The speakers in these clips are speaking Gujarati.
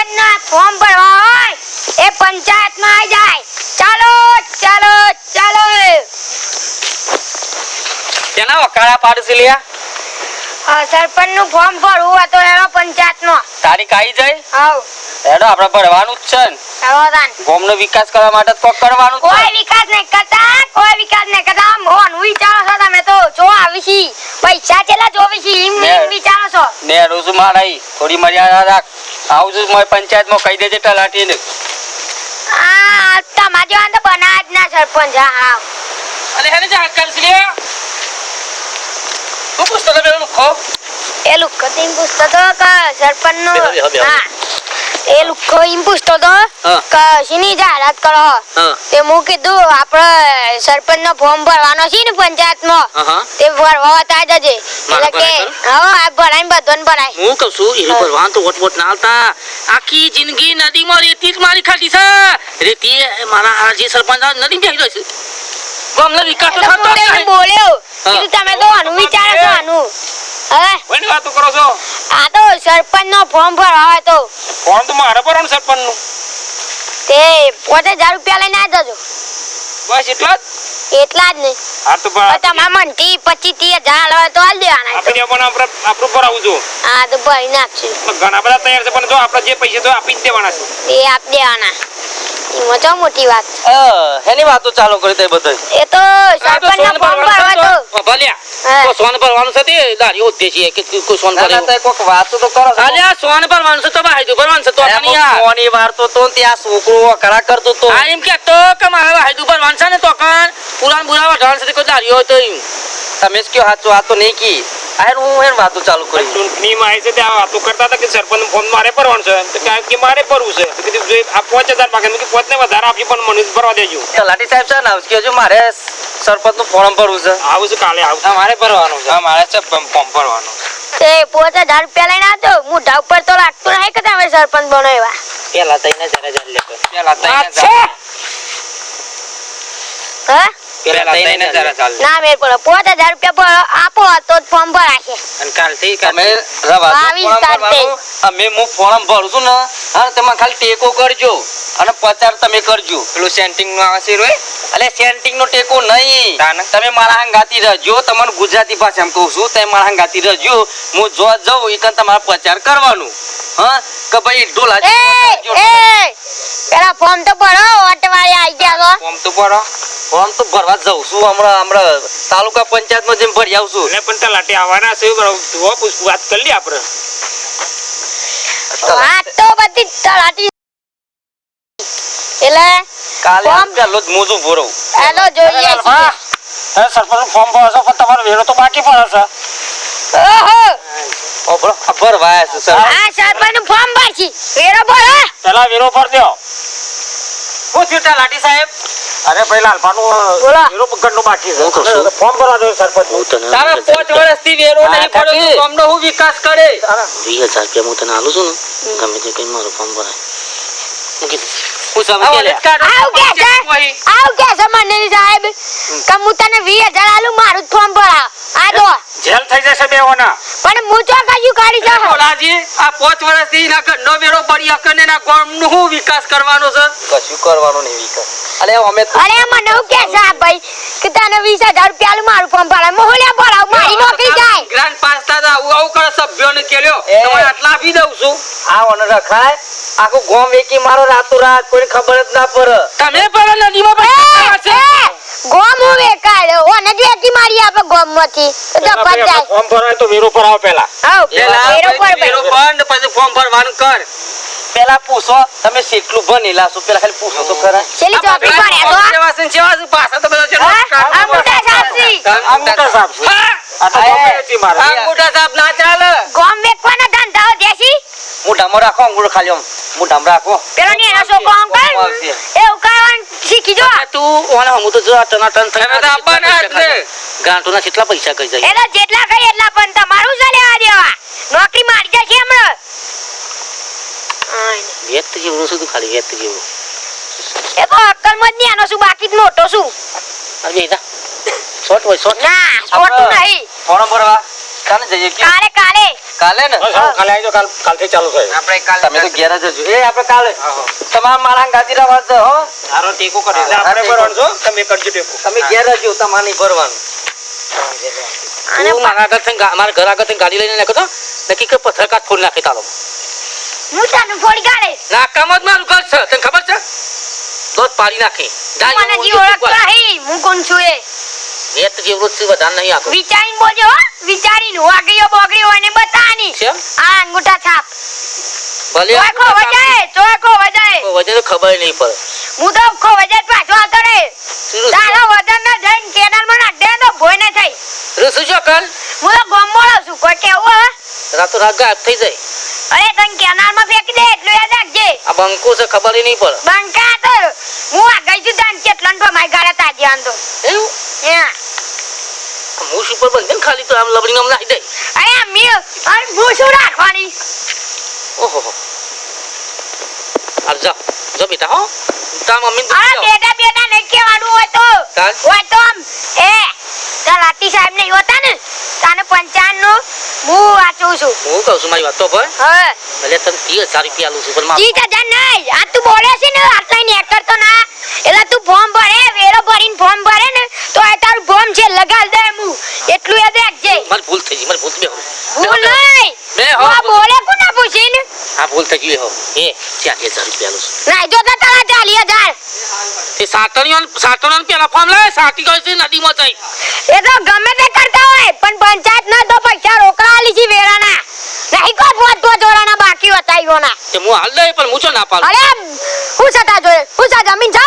સરપંચના ફોર્મ ભરવા હોય એ પંચાયતમાં આવી જાય. ચાલો ચાલો ચાલો. તેના વકાળા પાડશે લ્યા સરપંચનું ફોર્મ ભરવું હોય તો એનો પંચાયતમાં તારીખ આવી જાય. આવ એનો આપણે ભરવાનું જ છે ને. આવવાદાન ગામનો વિકાસ કરવા માટે તો કરવાનું જ કોઈ છે. વિકાસ નહીં કરતા મોહન વિચારો છો તમે તો જો આવીશી પૈસા ચેલા જોવીશી એમ વિચારો છો. ને રોજ મારાઈ થોડી મર્યાદા રાખ. આવું છું મેં પંચાયતમાં કહી દેજે તલાટીને. આ તમારે જેવા તો બનાવ જ ના સરપંચ. હા અરે હેને જા કરશે લ્યા. તું પૂછતો તો પેલું ખો એ લુક્કો એમ પૂછતો તો કે સરપંચનો હા એ લુક્કો એમ પૂછતો તો કે શીની જાહેરાત કરો તે હું કીધું આપણે સરપંચનો ફોર્મ ભરવાનો છે ને પંચાયતમાં તે ભરવા હતા જજે એટલે કે હવે આ ભરાઈને બધોને ભરાય. હું કહું છું એ ભરવાનું તો વોટ ના આવતા. આખી જિંદગી નદીમાં રેતી જ મારી ખાધી છે. રેતી મારા જે સરપંચ નદી બેસી રહ્યો છે. ગામનો વિકાસ તો થતો જ નહીં. બોલ્યો કીધું તમે તો આનું વિચારો છો આનું. હવે કોની વાતો કરો છો? આ તો સરપંચનો ફોર્મ ભરવા હોય તો ફોન તો મારે ભરવાનું સરપંચનું. તે 5000 રૂપિયા લઈને આવી જજો. બસ એટલા જ. એટલા જ નહીં આ તો તમારા મનથી 25-30,000 હોય તો હાલ દેવાના. આપણે પણ આપણું ભરાવું છું. હા તો ભરી નાખશું. ઘણા બધા તૈયાર છે પણ જો આપણે જે પૈસા તો આપી જ દેવાના છે. એ આપ દેવાના એમાં તો મોટી વાત. એની વાતો ચાલુ કરી દે બધું. એ તો સરપંચના ફોર્મ ભરવા તો ભલ્યા તો સોન ભરવાનું છે તે દાડીઓ ઉદ્દેશી કે કોઈ સોન ભરે. કોક વાતો તો કરો. અલ્યા સોન ભરવાનું છે તો બાઈજો ભરવાનું છે તો તને યાર કોની વાર્તો તો ત્યાં છોકરો કરા કરતો તો. આ એમ કે તો કે મારે બાઈજો ભરવાનું છે ને તો કાન પુરાણ બુરાવા ઢાળ છે કોઈ દાડીઓ તો તમે જ કયો સાચું આ તો નહીં કી. આ હું એન વાતો ચાલુ કરી. ચૂંટણીમાં આવી છે ત્યાં વાતો કરતા હતા કે સરપંચ ફોન મારે ભરવાનું છે તો કે મારે ભરવું છે તો કીધું જો આ 5000 માંગે મેં કે 5 ને વધારે આપી પણ મને ભરવા દેજો. તલાટી સાહેબ છે ને આવશે કે હજુ મારે સરપંચનું ફોર્મ ભરવું છે. આવું છે કાલે આવું. મારે ભરવાનું છે. મારે છે ફોર્મ ભરવાનું. તે 5000 રૂપિયા લઈને આવજો. મોઢા ઉપર તો લાગતું નહીં કે તમે સરપંચ બનો એવા. પેલા તઈને જરા જરા લેતો પેલા તઈને જરા ચાલ. ના મેર પડે 5000 રૂપિયા આપો તો જ ફોર્મ ભરાશે. અને કાલથી તમે રવા દો 22 ફોર્મ ભરવાનું. અમે હું ફોર્મ ભરું છું ને હા તમે ખાલી ટેકો કરજો અને 50 તમે કરજો. પેલું સેન્ટિંગ નું આવે છે રોય. અલે સેન્ટિંગ નો ટેકો નહીં. તમે મારા હંગાતી રહેજો. તમને ગુજરાતી ભાષામાં કહું છું તમે મારા હંગાતી રહેજો. હું જો જાઉં એકન તમારે પ્રચાર કરવાનું. હા કે ભાઈ ઢોલા એ પેલા ફોર્મ તો ભરો ઓટવાળી આવી ગયા છો. ફોર્મ તો ભરો. ફોર્મ તો ભરવા જાઉં છું હમણાં તાલુકા પંચાયતમાં જેમ ભરી આવશું. એટલે પણ તલાટી આવવાના છે વાત કરી લે આપણે. વાત તો બધી તલાટી એટલે કાલે ફોર્મ પેલો જ મોજો ભરો. હેલો જોઈએ છીએ. સરપંચ ફોર્મ ભરશો પણ તમારો વેરો તો બાકી પડે છે. ઓહો ભરવા છે સર. આ સરપંચનું ફોર્મ ભરશી વેરો ભરો. પેલા વેરો ભર દો. હું છું તલાટી સાહેબ. અરે ભાઈ લાલભાનું બોલો. વેરો ઘરનું બાકી હું કહું છે છું. ફોર્મ ભરવા દો સરપંચ. હું તને તારા 5 વર્ષથી વેરો નહીં પડ્યો તો ગામનો હું વિકાસ કરે. 20000 રૂપિયા હું તને આલું છું ને ગમે તે કઈ મારું ફોર્મ ભરાય. હું કીધું હું સમજ આવું કે છે મને સાહેબ કે હું તને 20000 આલું મારું જ ફોર્મ ભરાવ. આ દો જેલ થઈ જશે બેઓના. પણ હું તો કયું કાઢી જાઉં. બોલાજી આ 5 વર્ષથી ના ઘરનો વેરો પડી અકને ના ગામનો હું વિકાસ કરવાનો છે. કશું કરવાનો નહીં વિકાસ. અલે અમે અરે મને હું કે છે ભાઈ કે તને 20000 રૂપિયા આલું મારું ફોર્મ ભરાવ. મોહલ્યા ભરાવ મારી નોકરી જાય. ગ્રાન્ડ પાસ થતા આવું કરે સભ્યોને કેલ્યો તમે આટલા આપી દઉં છું. આ ઓન રખાય આખું ગામ વેકી મારો રાતો રાત કોઈને ખબર જ ના પડે. તમે પણ નદીમાં ગોમ હું વેકાયો ઓને જ વેકી મારી આપે ગોમ માંથી તો પત જાય. ફોર્મ ભરાય તો વેરો ભરાવો પેલા. આવ પેલા વેરો પર વેરો બંધ પછી ફોર્મ ભરવાનું કર. પેલા પૂછો તમે કેટલું ભણેલા છો પેલા ખાલી પૂછો તો ખરા. છેલી ચોપડી પડ્યા તો સેવાસન સેવાસન પાછા તો બધો છે. આ મોટા સાહેબજી આ મોટા સાહેબ છે. આ તો ગમે હતી મારે. આ મોટા સાહેબ ના ચાલે. ગોમ વેકવાના ધંધાઓ દેશી મોઢામાં રાખો અંગૂઠો ખાલી આમ મોઢામાં રાખો. પેલો ને એનો છોકરો અંકલ એ ઉકાળવાનું શીખી જો. તું ઓને હું તો જો ટનાટન તમે તો આપવાના જ ને. ગાંઠોના કેટલા પૈસા કઈ જાય. એટલે જેટલા કઈ એટલા પણ તમારું છે લેવા દેવા. નોકરી મારી જશે હમણાં. વ્યક્ત જેવું શું તું ખાલી વ્યક્ત જેવું. એ તો અક્કલમાં જ નહીં આનો શું બાકી જ મોટો શું. આવી જા શોર્ટ હોય શોર્ટ. ના છોટું નહીં. ફોર્મ ભરવા કાલે જઈએ કે કાલે કાલે કાલે ને બસ હવે કાલે આવજો કાલથી ચાલુ થાય આપણે કાલે તમે તો ઘેર જ હજો એ આપણે કાલે તમારા માળા ગાદી રવા છે હો તારો ટેકો કરી એટલે આપણે ભરવાનું છો તમે કરજો ટેકો તમે ઘેર હજો તમારી ભરવાનું અને તું મારા આગળ થઈને મારા ઘર આગળ થઈને ગાડી લઈને નાખો તો નક્કી કે પથ્થર કાચ ફોડી નાખી તારો હું તને ફોડી કાઢે નાકામાં જ મારું ઘર છે તને ખબર છે દોત પાડી નાખી મને જી ઓળખતો નહીં હું કોણ છું એ એ તો જેવડું જ વધારે નહીં આગળ વિચારીને બોલજો હો વિચારીને વાગડીઓ બોગડી હોય ને બતાની કેમ આ અંગૂઠા છાપ ભલે ચોખો વજાય વજન તો ખબર નહીં પડે હું તો ખો વજાય પાછો આવતો રે તારો વજન ન જઈને કેનાલમાં નાખ દે તો ભોય ન થાય રસુ જો કલ હું તો ગોમોળો છું કોઈ કેવું હે રાતો રાત ગાયબ થઈ જાય અરે તને કેનાલમાં ફેંકી દે એટલું યાદ રાખજે આ બંકો છે ખબર નહીં પડે બંકા તો હું આ ગઈ છું તને કેટલા ને મારી ગાડા તાજી આંધો એવું યા હું સુપર બંધ ને ખાલી તો આમ લબડી આમ નાખી દે અરે અરે હું શું રાખવાની ઓહો અર જા જો બેટા હો તા મમ્મી અરે બેટા નહીં કહેવાનું હોય તો આમ એ તાર રાતી સાહેબ નહીં હોતા ને તાને 55 નું હું વાંચું છું હું કહું છું મારી વાત તો ભાઈ હા ભલે તને 30,000 રૂપિયા આલું છું પણ માફ 30,000 નહીં આ તું બોલે છે ને આટલા ને એકર તો ના એટલે તું ફોર્મ ભરે વેરો ભરીને ફોર્મ ભરે ને તો આ તારું ફોર્મ છે લગાડ દે હું એટલું યાદ રાખજે મારી ભૂલ થઈ ગઈ મારી ભૂલ બે ભૂલ નહીં બે આ બોલે કોના પૂછીને હા ભૂલ થઈ ગઈ હો એ 40,000 રૂપિયા આલું છું નહીં જો તારા 40,000 તે સાટણીઓ પેલા ફોર્મ લે સાટી ગઈ છે નદીમાં જઈ એ તો ગમે તે કરતા હોય પણ પંચાયત ના તો પૈસા રોકડા આલી છે વેરાના નહીં કો પોતો જોડાના બાકી હતા ઈઓના તે હું હાલ દે પણ હું ચો ના પાડું અરે હું સતા જોડે હું સા જમીન છે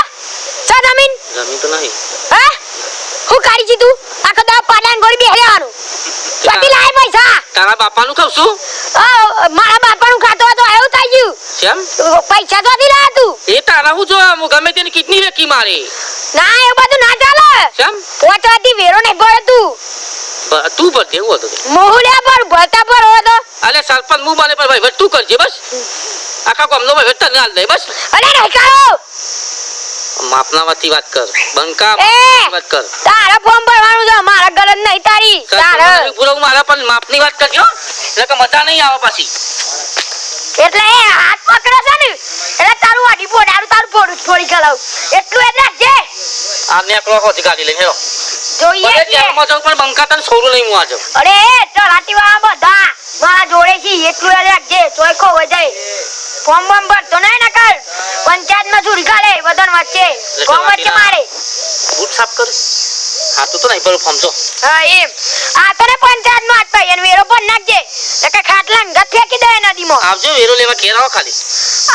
જમીન જમીન તો નહીં હે હું કાઢી છી તું આખો દા પાડાન ગોળી બેહી રહેવાનું ક્યાંથી લાય પૈસા તારા બાપાનું ખાવ છું મારા બાપાનું ખાતો હતો એવું થઈ ગયું કેમ પૈસા તો દી લાયા તું એ તારા હું જો હું ગમે તેની કિડની વેકી મારી ના એવું બધું ના ચાલે કેમ પોચવાથી વેરો નહીં ભરે તું તું ભર દેવું હતું મોહુલ્યા પર ભરતા પર હો તો અલે સરપંચ હું બને પર ભાઈ તું કરજે બસ આખા ગામનો ભાઈ તને હાલ દે બસ અરે નહીં કરો માપના વાતી વાત કર બંકા એ! વાત કર તારા ફોર્મ ભરવાનું છે મારા ગલત નહીં તારી તારા પૂરો મારા પણ માપની વાત કરજો એટલે કે મજા નહીં આવે પાછી એટલે એ હાથ પકડે છે ને એટલે તારું આડી પોડારું તારું પોડું છોડી ગલાવ એટલું એ રાખજે આ નેકળો હોતી ગાડી લઈને હેલો જોઈએ ભલે છીએ. જેલમાં જાઉં પણ બંકા તને છોડું નહીં હું આજે અરે ચલાટી વાળા બધા મારા જોડે છે એટલું એ રાખજે ચોખ્ખો વજાય ફોર્મ બોમ ભરતો નહીં ને કર પંચાયતમાં ચૂરી કાઢે બધાને વચ્ચે કોમ વચ્ચે મારે બૂટ સાફ કર હા તું તો નહીં પર ફોર્મ જો હા એમ આ તને પંચાયતનો હાથ પાઈ અને વેરો પણ નાખજે એટલે ખાટલા ને ગત ફેંકી દે નદીમાં આવજો વેરો લેવા ઘેર આવો ખાલી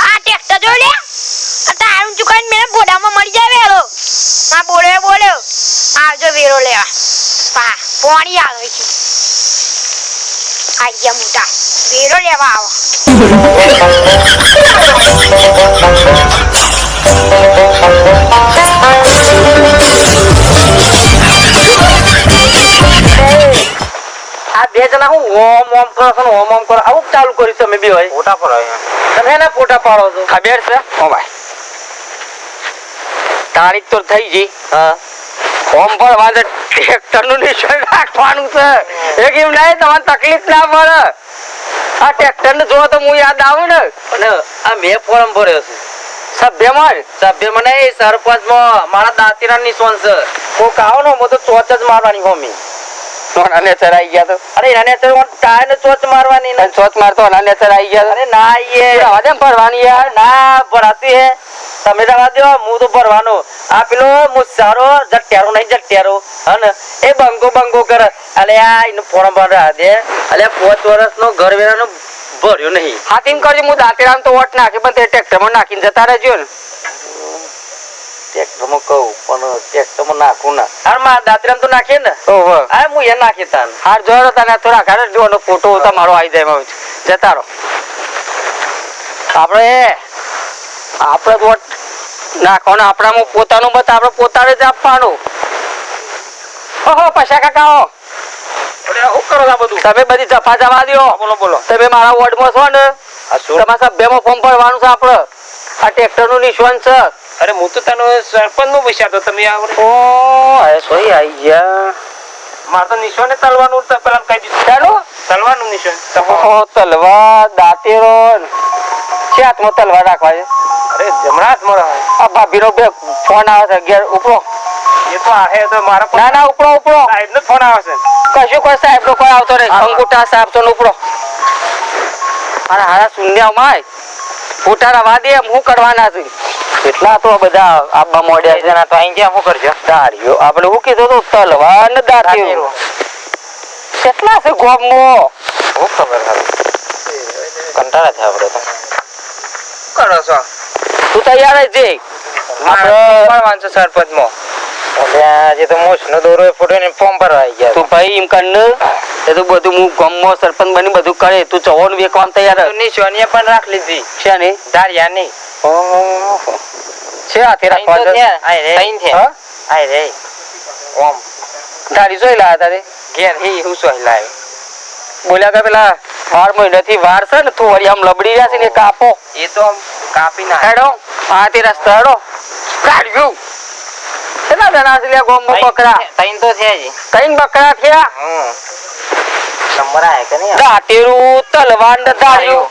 આ ટેક્ટર જોઈ લે આ તારું ચુકાઈને મેં બોડામાં મળી જાય વેરો આ બોલ્યો આવજો વેરો લેવા પા પોણી આવે છે આઈ ગયા મોટા વેરો લેવા આવો આ બે જણા હું ઓમ ઓમ કરો છો ઓમ ઓમ કરો આવું ચાલુ કર્યું તમે બી હોય ફોટા પર આવ્યા તમે એના ફોટા પાડો છો ખબર છે ઓ ભાઈ તારીખ તો થઈ ગઈ હા ફોર્મ ભરવા દે ટ્રેક્ટર નું નિશાન રાખવાનું છે એક એમ નહીં તમારે તકલીફ ના પડે આ ટ્રેક્ટર ને જો તો હું યાદ આવું ને અને આ મેં ફોર્મ ભર્યો છે સભ્યમાં નહીં સરપંચમાં મારા દાંતીના નિશાન છે હું કહું ને હું તો ચોચ જ મારવાની હોમી અનાને ચરાઈ ગયા તો અરે અનાને ટાયર ને ચોચ મારવાની ને ચોચ મારતો અનાને ચરાઈ ગયા અરે ના એ આવાજ ભરવાની યાર ના ભરાતી હે તમે જવા દો હું તો ભરવાનો આ પેલો મુસારો જટ્યારો નહીં જટ્યારો હને એ બંગો કરે અલે આ એનો ફોર્મ ભરા દે અલે 5 વર્ષનો ઘર વેરાનો ભર્યો નહીં હા તેમ કરજો હું દાંતીરામ તો વોટ નાખી પણ તે ટ્રેક્ટરમાં નાખીને જતા રહેજો ને ટ્રેક્ટરમાં કહું પણ ટ્રેક્ટરમાં નાખું ના હાર માં દાંતીરામ તો નાખીએ ને ઓહો હા હું એ નાખી તાન હાર જોયો તને થોડા ઘરે જોનો ફોટો તમારો આવી જાય જતા રહો આપણે વોટ નાખવાનો આપણામાં પોતાનું મત આપણે પોતાને જ આપવાનું ઓહો પૈસા કાકા શું કરો આ બધું તમે બધી જફા જવા દો બોલો તમે મારા વોર્ડમાં છો ને તમારા સભ્યમાં ફોર્મ ભરવાનું છે આપણે આ ટ્રેક્ટર નું નિશાન છે અરે હું તો તને સરપંચ નું પૂછ્યા તો તમે ઓ સોરી આવી ગયા મારે તો નિશાને તલવાનું પેલા કહી દીધું ચાલો તલવાનું નિશાન તલવાર દાંતેરો છે હાથમાં તલવાર રાખવા છે અરે જમણા હાથમાં રહે આ ભાભીનો બે ફોન આવે છે ઘેર ઉપરો એ તો આહે તો મારા ના ના ઉપરો ઉપરો સાહેબનો ફોન આવે છે કશું કોઈ સાહેબ નો કોઈ આવતો નહીં અંગૂઠા સાહેબ તો ઉપરો અને હારા શૂન્યમાં ફૂટા રવા દે હું કરવાના છે કેટલા તો બધા આબા મોડ્યા છે તો અહીં ગયા શું કરજો દાઢીઓ આપણે શું કીધું તો તલવાર ને દાંતેરો કેટલા છે ગોમમાં શું ખબર કંટાળા થયા આપણે તો કરો છો તું તૈયાર જ છે પણ વાંચો સરપંચમાં આજે તો મોસનો દોરો ફોટો ને ફોર્મ ભરવા આવી ગયા તું ભાઈ એમ કર એ તો બધું હું ગામમાં સરપંચ બની બધું કરે તું ચવણ વેકવામ તૈયાર નિશાનીએ પણ રાખ લીધી છે ને ધારિયાની છે હાથે રાખવા આય રે ઓમ ધારી જોઈ લાયા તારે ઘેર હી હું સોઈ લાવ્યો બોલ્યા કે પેલા 12 મહિનાથી વાર છે ને તું વળી આમ લબડી રહ્યા છે ને કાપો એ તો આમ કાપી ના હેડો હાથે રસ્તા હેડો કાઢ્યું કેટલા જણા છે લે ગામમાં બકરા તૈન તો છે જી કઈ બકરા થયા નંબર આય કે નહીં દાંતેરું તલવાર ને ધાર્યું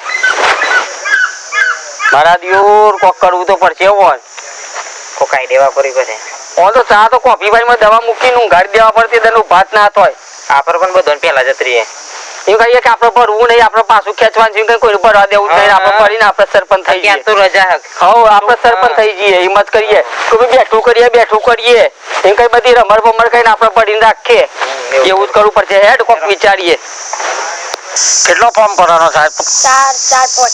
મારા દિયોર કોક કરવું તો પડશે હોય કોકાઈ દેવા પડી પડે ઓન તો ચા તો કોફી ભાઈમાં દવા મૂકીને ઊંઘાડી દેવા પડતી તેનું ભાત ના થાય આપર પણ બધો પેલા જતરી એવું કહીએ કે આપણે ભરવું નહીં આપણે પાછું ખેંચવાનું છે કોઈ ભરવા દેવું નહીં આપણે ભરીને આપણે સરપંચ થઈ જઈએ તો રજા હક હવ આપણે સરપંચ થઈ જઈએ હિંમત કરીએ કોઈ બેઠું કરીએ એમ કઈ બધી રમર બમર કઈને આપણે ભરીને રાખીએ એવું જ કરવું પડશે હેડ કોક વિચારીએ કેટલો ફોર્મ ભરવાનો સાહેબ 4 5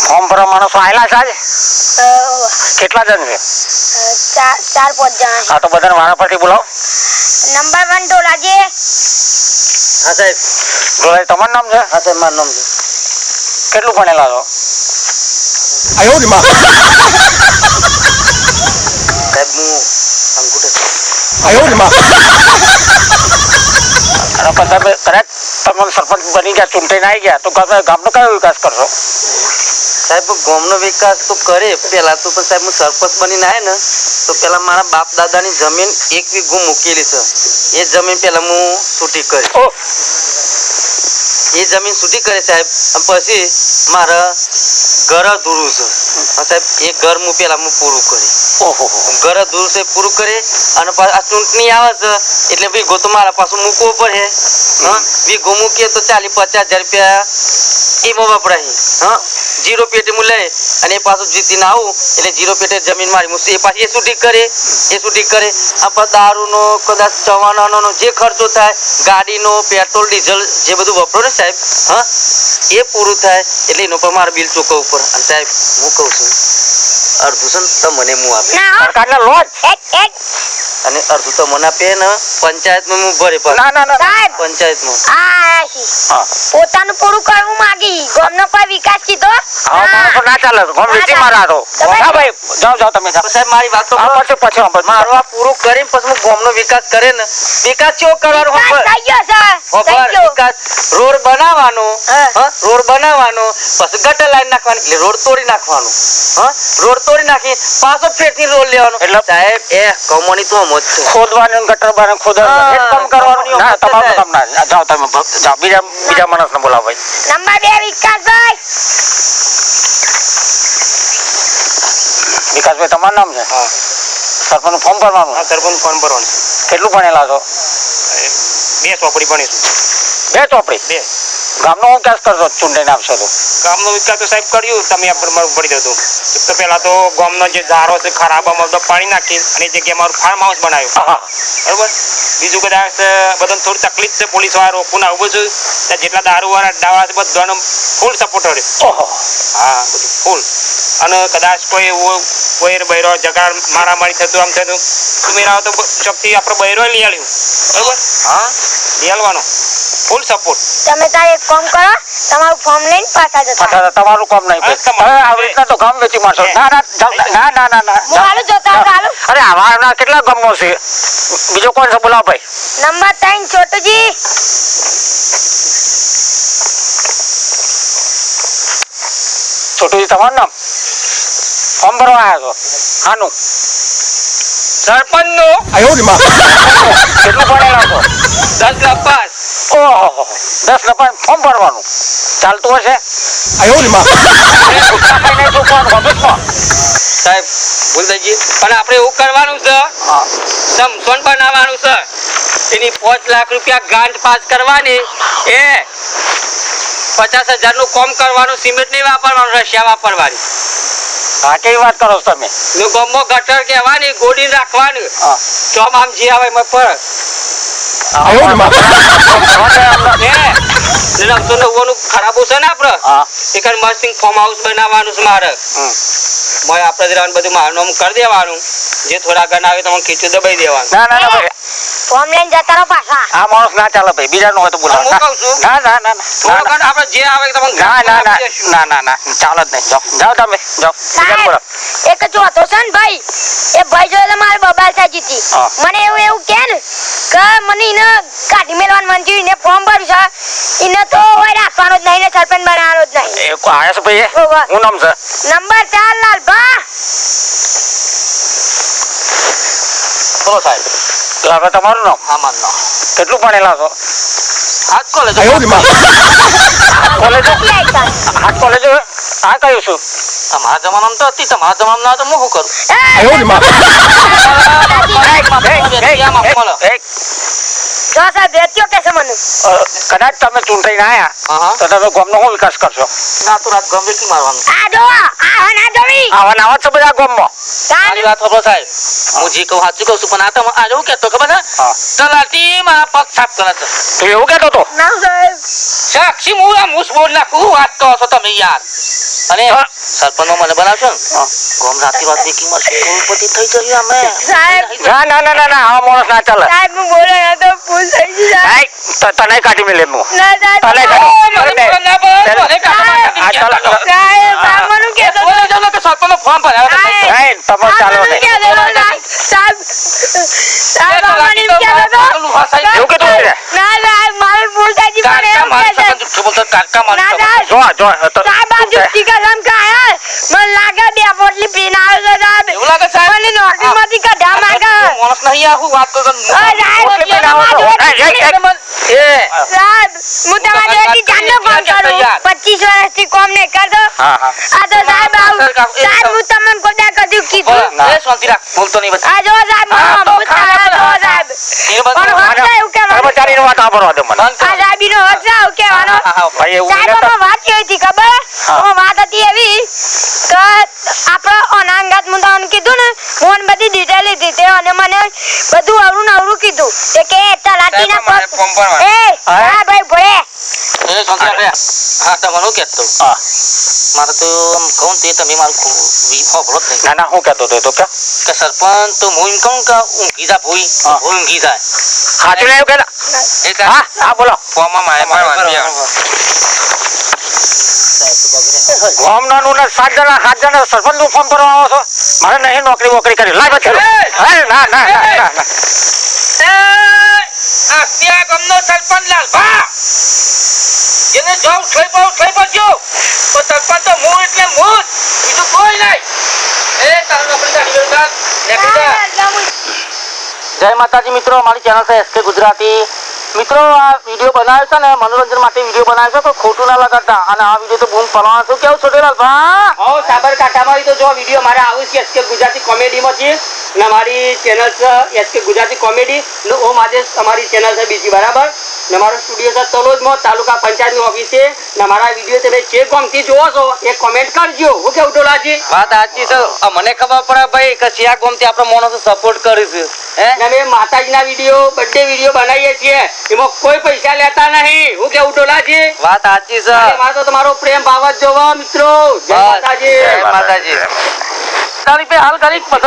ફોર્મ ભરવા માણસો આયેલા છે આજે કેટલા જણ છે 4 5 જણા હા તો બધાને વારા પરથી બોલાવો નંબર 1 ડોલાજી હા સાહેબ ડોલાજી તમારું નામ છે હા સાહેબ મારું નામ છે કેટલું ભણેલા છો સાહેબ હું અંકુટ અને પછી કદાચ તમે સરપંચ બની ગયા ચૂંટાઈને આવી ગયા તો ગામનો કયો વિકાસ કરશો સાહેબ ગામનો વિકાસ તો કરે પેલા તો સાહેબ હું સરપંચ બનીને આવ્યા ને તો પેલા મારા બાપ દાદાની જમીન 1 વીઘો મૂકેલી છે એ જમીન પેલા હું છૂટી કરી એ જમીન છૂટી કરે સાહેબ પછી મારા ઘર અધૂરું છે સાહેબ એ ઘર હું પેલા હું પૂરું કરી ઘર અધૂરું છે પૂરું કરી અને આ ચૂંટણી આવે છે એટલે વીઘો તો મારા પાછું મૂકવો પડે વીઘો મૂકીએ તો 40-50 હજાર રૂપિયા એમાં વપરાય 0 પેટે હું લઈ અને એ પાછું જીતીને આવું એટલે 0 પેટે જમીન મારી હું એ પાછી એ છૂટી કરે આપણે દારૂનો કદાચ ચવાણાનો જે ખર્ચો થાય ગાડીનો પેટ્રોલ ડીઝલ જે બધું વપરો ને સાહેબ એ પૂરું થાય એટલે એનો પર મારે બિલ ચૂકવવું પડે અને સાહેબ હું કહું છું અડધું છે ને તો મને હું આપે સરકારના લોટ અને અડધું તો મને આપે ને પંચાયતમાં હું ભરે સાહેબ પંચાયતમાં પોતાનું પૂરું કરવું માંગી ગામનો કોઈ વિકાસ કીધો ના ચાલે ગોમ વેચી મારા તો હા ભાઈ જાઓ તમે સાહેબ મારી વાત તો પછી મારું આ પૂરું કરીને પછી હું ગામનો વિકાસ કરે ને વિકાસ કેવો કરવાનો થઈ ગયો સર થઈ ગયો વિકાસ રોડ બનાવવાનો રોડ બનાવવાનો પછી ગટર લાઈન નાખવાની એટલે રોડ તોડી નાખવાનો રોડ તોડી નાખી પાછો ફેરથી રોડ લેવાનો એટલે સાહેબ એ કમોની તો મોજ છે ખોદવાનું ગટર બાર ખોદવાનું એક કામ કરવાનું ના તમારું કામ ના જાઓ તમે જાઓ બીજા માણસને બોલાવો ભાઈ નંબર 2 વિકાસભાઈ વિકાસભાઈ તમારું નામ છે સરપંચ ફોર્મ ભરવાનું સરપંચ ફોર્મ ભરવાનું કેટલું ભણેલા છો 2 ચોપડી ભણીશું 2 ચોપડી 2 ગામનો વિકાસ કરશો ચૂંટાઈને આપશો તો ગામનો વિકાસ તો સાહેબ કર્યું તમે મારું પડી દઉં તો પેલા તો ગામનો જે ઝારો છે ખરાબામાં બધો પાણી નાખી અને એ જગ્યાએ મારું ફાર્મ હાઉસ બનાવ્યું બરોબર બીજું કદાચ બધાને થોડી તકલીફ છે પોલીસ વાળા રોકવું આવું બધું ત્યાં જેટલા દારૂ વાળા અડ્ડા વાળા બધાનો ફૂલ સપોર્ટ રહ્યો હા બધું ફૂલ અને કદાચ કોઈ બૈરો ઝઘડા મારામારી થતું આમ થતું મેરા તો શક્તિ આપણે બૈરો લઈ આવ્યું બરોબર લઈ આવવાનો ફૂલ સપોર્ટ તમે તારે એક કામ કરો તમારું ફોર્મ લઈને પાછા જતા તમારું કામ નહીં હવે આવી રીતના તો ગામ વેચી મારશો ના હું હાલું જતા હાલું અરે આવા કેટલા ગામો છે બીજો કોણ છે બોલાવો ભાઈ નંબર 3 છોટુજી છોટુજી તમારું નામ ફોર્મ ભરવા આવ્યા છો આનું સરપંચ નું કેટલું ભણેલા છો 10 લાખ પાસ. ઓહો 10 લપાય ફોર્મ ભરવાનું ચાલતું હશે સાહેબ ભૂલતાજી પણ આપણે એવું કરવાનું છે સમસોન બનાવવાનું છે એની 5 લાખ રૂપિયા ગ્રાન્ટ પાસ કરવાની એ 50,000 નું કામ કરવાનું સિમેન્ટ નહીં વાપરવાનું રશિયા વાપરવાની હા કેવી વાત કરો છો તમે ગમો ગટર કહેવાની ગોડીને રાખવાનું ચોમ આમ જે આવે એમાં પર ખરાબ છે ને આપડે એક મસ્ત ફોર્મ હાઉસ બનાવવાનું છે મારે આપણે જરા બધું મારનું કરી દેવાનું જે થોડા ઘણા આવે તમને ખીચું દબાઈ દેવાનું ના ના ના ફોર્મ લઈને જતા રહો પાછા આ માણસ ના ચાલે ભાઈ બીજા નો હોય તો બોલાવો હું કહું છું ના ના ના થોડા ઘણા આપણે જે આવે તમને ના ના ના ના ના ના ચાલે જ નહીં જાઓ જાઓ તમે જાઓ બીજાને બોલાવો. એક ચોથો છે ને ભાઈ એ ભાઈ જોડે મારે બબાલ થઈ જીતી મને એવું કે ને કે મને એને કાઢી મેળવાનું મન થયું એને ફોર્મ ભર્યું છે એને તો હોય રાખવાનો જ નહીં ને સરપંચ બનાવવાનો જ નહીં એ કો આયા છે ભાઈ હું નામ છે નંબર 4 લાલભા બોલો સાહેબ હવે તમારું નામ હા મારું નામ કેટલું ભણેલા છો હાથ કોલેજ કોલેજ હાથ કોલેજ હા કયું છું તમારા જમાનામાં તો હતી તમારા જમાનામાં તો હું શું કરું જો સાહેબ વેચ્યો કે છે મને કદાચ તમે ચૂંટાઈને આયા તો તમે ગામનો શું વિકાસ કરશો ના તો રાત ગમે એટલી મારવાનું આ જો આ ના જોવી આવા નાવા છે બધા ગામમાં મારી વાત ખબર સાહેબ હું જે કહું સાચું કહું છું પણ આ તો આ એવું કહેતો ખબર છે તલાટી મારા પગ સાફ કરે છે તું એવું કહેતો હતો ના સાહેબ સાક્ષી હું આ મૂસ બોલ નાખું વાત કહો છો તમે યાર અને સરપંચ મને બનાવશો ને ગોમ રાતી વાત કિંમત કરોડપતિ થઈ જઈએ અમે સાહેબ ના ના ના ના આવા માણસ ના ચાલે સાહેબ હું બોલે ના તો ભૂલ થઈ ગઈ સાહેબ તને કાઢી મેલે હું ના સાહેબ તને સાહેબ મને કે તો સરપંચ ફોર્મ ભરાવે તમે ચાલો ને સાહેબ સાહેબ મને કે તો એવું કીધું છે ના સાહેબ મારે ભૂલ થઈ ગઈ મને એમ કે છે ના સાહેબ જો જો સાહેબ આ જુઠ્ઠી કસમ ખાય મને લાગે બે પોટલી પીને આવ્યો છે સાહેબ એવું લાગે સાહેબ મને નોકરીમાંથી કઢા માંગે માણસ નહીં આવું વાત કરો સાહેબ હું તમારી જોડેથી જાનનો કામ કરું 25 વર્ષથી કામ નહીં કરતો હા હા આ તો સાહેબ સાહેબ હું તમને કોદા કદી કીધું એ શાંતિ રાખ બોલતો નહીં બસ આ જો સાહેબ હું સાહેબ પણ વાત એવું કહેવાનું કર્મચારીની વાત સાંભળવા દે મને આ સાહેબીનો હક છે એવું કહેવાનો ભાઈ એવું સાહેબ આમાં વાત કેવી હતી ખબર વાત હતી એવી કે આપણે અનાંગાત હું તમને કીધું ને ફોન બધી ડિટેલ લીધી તે અને મને બધું અવરું કીધું તે કે તલાટીના પગ એ હા ભાઈ ભોળે એ શાંતિ રાખ હા તમારું કહેતો હા મારે તો આમ કહું તે તમે મારું ખોભળો જ નહીં ના ના હું કહેતો હતો તો કે સરપંચ તો હું એમ કહું કે ઊંઘી જા ભૂઈ ઊંઘી જાય સાચું એવું કહેતા એક હા હા બોલો ફોર્મમાં મારવાનું ગામનાનું ને 7 જણા સરપંચ નું ફોર્મ ભરવા આવો છો મારે નહીં નોકરી વોકરી કરી લાવ ચલો ના ના ના ના આ ત્યાં ગામનો સરપંચ લાલભા એને જાવ થઈ પડજો તો સરપંચ તો હું એટલે હું બીજું કોઈ નહીં એ તારો નોકરી કાઢી જય માતાજી મિત્રો અમારી ચેનલ છે SK ગુજરાતી મિત્રો આ વિડીયો બનાવ્યો છે ને મનોરંજન માટે વિડીયો બનાવ્યો છે તો ખોટું ના લગાડતા અને આ વિડીયો તો બૂમ પડવાનો છે કેવું છોટેલાલ ભા હો સાબરકાંઠામાં તો જો વિડીયો મારે આવું છે SK ગુજરાતી કોમેડીમાં છે ને મારી ચેનલ છે SK ગુજરાતી કોમેડી ને ઓ માજે અમારી ચેનલ છે બીજી બરાબર ને મારો સ્ટુડિયો છે તલોદમાં તાલુકા પંચાયતની ઓફિસ છે ને મારા વિડીયો તમે જે ગમતી જોવો છો એ કોમેન્ટ કરજો હું કેવું ટોલાજી વાત સાચી છે મને ખબર પડે ભાઈ કે સિયા ગમતી આપણે મોણસો સપોર્ટ કરીશું હે અમે માતાજીના વિડીયો બર્થડે વિડીયો બનાવીએ છીએ એમાં કોઈ પૈસા લેતા નહીં હું કેવું ટોલાજી વાત સાચી છે મારે તો તમારો પ્રેમ ભાવ જ જોવો મિત્રો જય માતાજી જય માતાજી તારી પે હાલ તારીખ